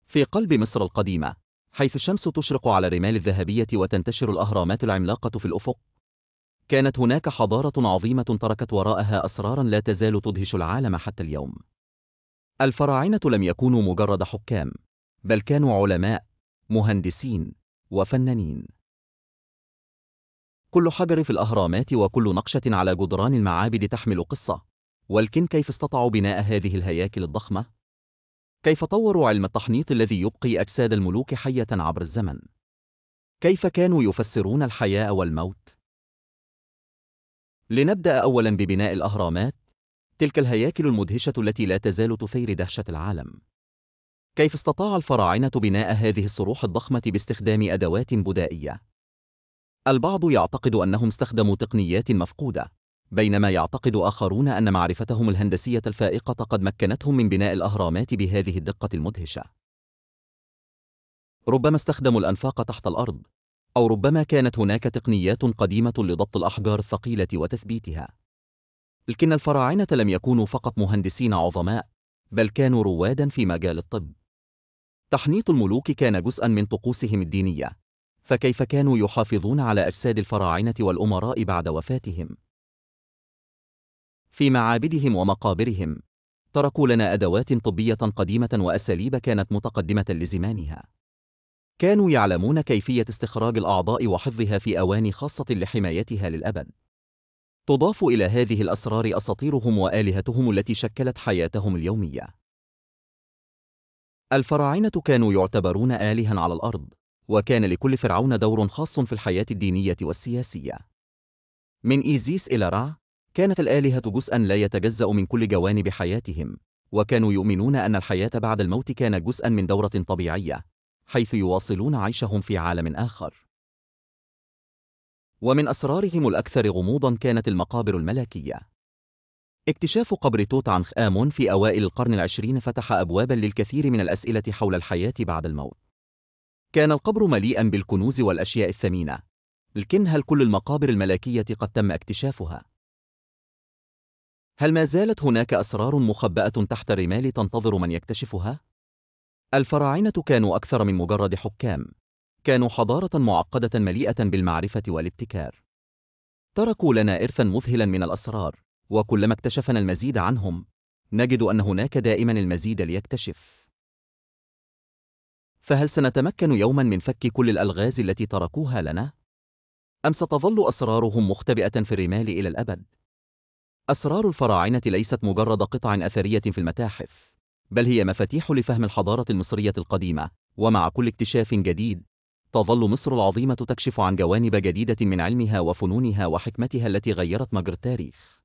في قلب مصر القديمة، حيث الشمس تشرق على الرمال الذهبية وتنتشر الأهرامات العملاقة في الأفق، كانت هناك حضارة عظيمة تركت وراءها أسرارا لا تزال تدهش العالم حتى اليوم. الفراعنة لم يكونوا مجرد حكام، بل كانوا علماء، مهندسين، وفنانين. كل حجر في الأهرامات وكل نقشة على جدران المعابد تحمل قصة. ولكن كيف استطاعوا بناء هذه الهياكل الضخمة؟ كيف طوروا علم التحنيط الذي يبقي أجساد الملوك حية عبر الزمن؟ كيف كانوا يفسرون الحياة والموت؟ لنبدأ أولاً ببناء الأهرامات، تلك الهياكل المدهشة التي لا تزال تثير دهشة العالم. كيف استطاع الفراعنة بناء هذه الصروح الضخمة باستخدام أدوات بدائية؟ البعض يعتقد أنهم استخدموا تقنيات مفقودة، بينما يعتقد آخرون أن معرفتهم الهندسية الفائقة قد مكنتهم من بناء الأهرامات بهذه الدقة المدهشة. ربما استخدموا الأنفاق تحت الأرض، أو ربما كانت هناك تقنيات قديمة لضبط الأحجار الثقيلة وتثبيتها. لكن الفراعنة لم يكونوا فقط مهندسين عظماء، بل كانوا رواداً في مجال الطب. تحنيط الملوك كان جزءاً من طقوسهم الدينية، فكيف كانوا يحافظون على أجساد الفراعنة والأمراء بعد وفاتهم؟ في معابدهم ومقابرهم، تركوا لنا أدوات طبية قديمة وأساليب كانت متقدمة لزمانها. كانوا يعلمون كيفية استخراج الأعضاء وحفظها في أواني خاصة لحمايتها للأبد. تضاف إلى هذه الأسرار أساطيرهم وآلهتهم التي شكلت حياتهم اليومية. الفراعنة كانوا يعتبرون آلهة على الأرض، وكان لكل فرعون دور خاص في الحياة الدينية والسياسية. من إيزيس إلى رع، كانت الآلهة جزءاً لا يتجزأ من كل جوانب حياتهم، وكانوا يؤمنون أن الحياة بعد الموت كانت جزءاً من دورة طبيعية، حيث يواصلون عيشهم في عالم آخر. ومن أسرارهم الأكثر غموضاً كانت المقابر الملكية. اكتشاف قبر توت عنخ آمون في أوائل القرن العشرين فتح أبواباً للكثير من الأسئلة حول الحياة بعد الموت. كان القبر مليئاً بالكنوز والأشياء الثمينة، لكن هل كل المقابر الملكية قد تم اكتشافها؟ هل ما زالت هناك أسرار مخبأة تحت الرمال تنتظر من يكتشفها؟ الفراعنة كانوا أكثر من مجرد حكام، كانوا حضارة معقدة مليئة بالمعرفة والابتكار. تركوا لنا إرثاً مذهلاً من الأسرار، وكلما اكتشفنا المزيد عنهم، نجد أن هناك دائماً المزيد ليكتشف. فهل سنتمكن يوماً من فك كل الألغاز التي تركوها لنا؟ أم ستظل أسرارهم مختبئة في الرمال إلى الأبد؟ أسرار الفراعنة ليست مجرد قطع أثرية في المتاحف، بل هي مفاتيح لفهم الحضارة المصرية القديمة. ومع كل اكتشاف جديد، تظل مصر العظيمة تكشف عن جوانب جديدة من علمها وفنونها وحكمتها التي غيرت مجرى التاريخ.